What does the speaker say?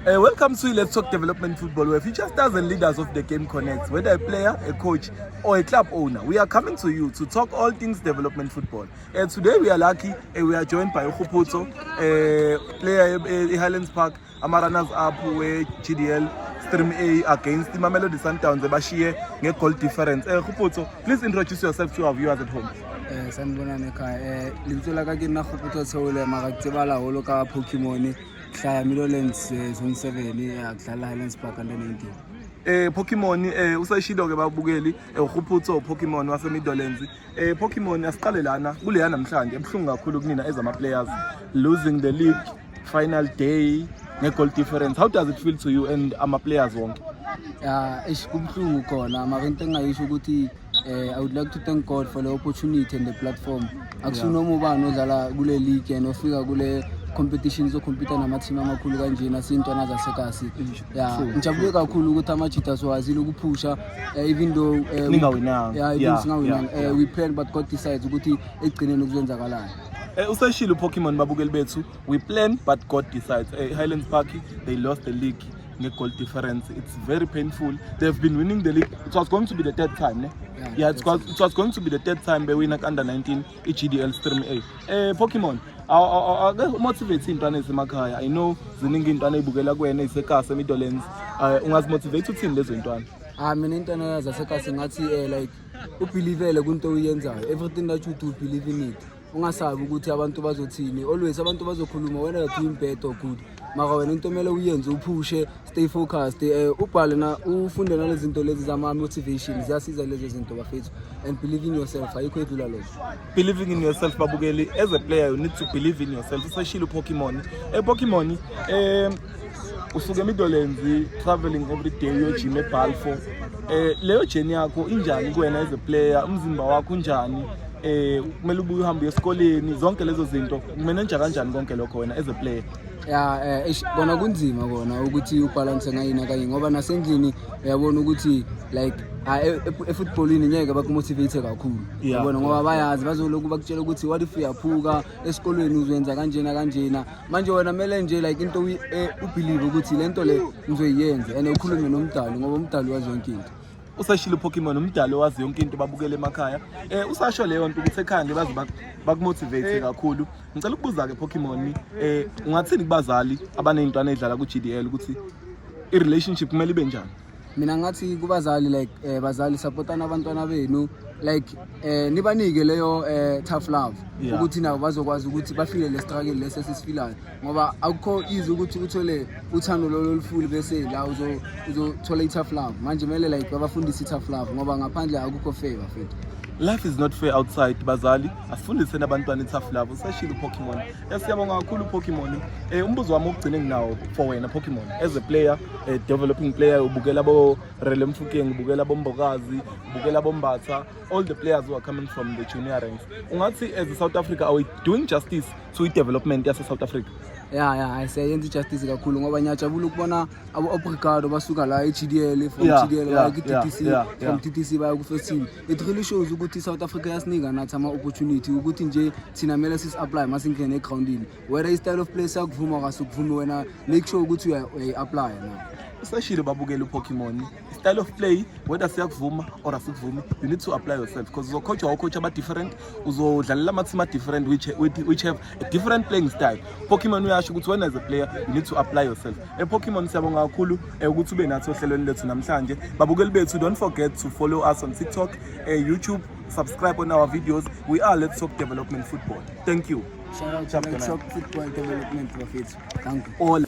Welcome to Let's Talk Development Football, where future stars and leaders of the game connect, whether a player, a coach, or a club owner. We are coming to you to talk all things development football. Today we are lucky, we are joined by Kgopotso, player at Highlands Park, runners up with GDL Stream A against the Mamelodi Sundowns, Bashiye, goal difference. Kgopotso, please introduce yourself to our viewers at home. Sanibonani ekhaya libitso la ka ke nna Kgopotso Theole mara ke tsebala holo ka Pokemon hlaya Meadowlands zone 7 ya kudlala Highlands Park under 19. Pokemon usashilo ke babukeli Kgopotso Pokemon wase Meadowlands. Pokemon asiqale lana kuleya namhlanje ebhlungu kakhulu kunina ezama players losing the league final day goal difference. How does it feel to you and ama players wonke? Kubhlungu khona mara into engayisho ukuthi I would like to thank God for the opportunity and the platform. Akusunoma ubani odlala kule league and ofika kule competitions ocompete nama-team amakhulu kanje nasintwana zasekasi. Ngijabule kakhulu ukuthi ama-cheaters wazile ukuphusha even though singawinanga. We planned but God decides ukuthi ekugcineni kuzenzakalayo. Usashilo Pokemon babukeli bethu, we planned but God decides. Highlands Park, they lost the league. Goal difference. It's very painful. They've been winning the league. It was going to be the third time. It was going to be the third time they win under 19 GDL Stream A. Pokemon, motivate intwana ezemakhaya. I know ziningi intwana ibukela kuwena isekase Meadowlands. Ungazimotivate uthini lezo intwana? Mina intwana zasekase ngathi like ubelievele kunto oyenzayo. Everything that you do, believe in it. Ungasabi ukuthi abantu bazothini. Always abantu bazokhuluma wena you're doing bad or good. Mara wena into mele uyenze uphushe, stay focused, ubhale na ufunde nalezi zinto lezi zama motivation ziyasiza lezo zinto bafethu, and believe in yourself. Ayikho edlula lokho. Believing in yourself babukeli, as a player you need to believe in yourself. Especially Pokemon. Pokemon usuke Meadowlands traveling every day uyojima eBalfour. Leyo journey yakho injani kuwena as a player? Umzimba wakho unjani? Kumele ubuye uhambe esikoleni zonke lezo zinto kumanage kanjani konke lokho wena as a player? Bona kunzima kona ukuthi ubalance ngayina kanye ngoba nasendlini uyabona ukuthi like efootballini ngeke bakumotivate kakhulu yabona ngoba bayazi bazoloku bakutshela ukuthi what if uyaphuka esikolweni uzoyenza kanjena manje wena mele nje like into ubelieve ukuthi lento le ngizoyenza and ukhulume nomdali ngoba umdali wazi yonke into. Usashilo Pokemon umdalo wazi yonke into babukele emakhaya. Usasho leyo nto ukuthi ekhaya ngebazi bakumotivate kakhulu. Ngicela ukubuza ke Pokemon ungathini kubazali abanezintwana edlala ku GDL ukuthi I relationship kumele ibe njani? Mina ngathi kubazali like bazali supportana abantwana benu like nibanike leyo tough love ukuthi nabo bazokwazi ukuthi bafile le struggle lesi sisifilayo ngoba akukho easy ukuthi uthole uthando lolufuli bese la uzothola tough love. Manje mele like babafundise tough love ngoba ngaphandle akukho favor futhi. Life is not fair outside bazali asifundise nabantwana tough love. Usashilo Pokemon siyabonga kakhulu Pokemon. Umbuzo wami ogcine nginawo for wena Pokemon as a player, a developing player, ubukela bo Rele Mfukeng, ubukela boMbokazi, ubukela boMbatha, all the players who are coming from the junior ranks. Ungathi as a South Africa are we doing justice to development yase South Africa? I say yenza justice kakhulu ngoba ngiyajabula ukubona abo-Obrigado basuka la eGDL from GDL baya ku-TTC from TTC baya ku-first team. It really shows ukuthi South Africa yasinika nathi ama-opportunity ukuthi nje thina mele sis-apply masingene egroundini whether i-style of play sakuvuma kasukuvumi wena make sure ukuthi uyayi-apply na. Usashilo babukela Pokemon style of play whether siyakuvuma or asikuvumi you need to apply yourself because uzocoach aba different uzodlalela ama-team different which have a different playing style. Pokemon uyasho ukuthi wena as a player you need to apply yourself. Pokemon siyabonga kakhulu ukuthi ube nathi ohlelweni lethu namhlanje. Babukeli bethu, don't forget to follow us on TikTok, YouTube, subscribe on our videos. We are Let's Talk Development Football. Thank you. Shout out to Let's Talk Football Development Profits. Thank you. All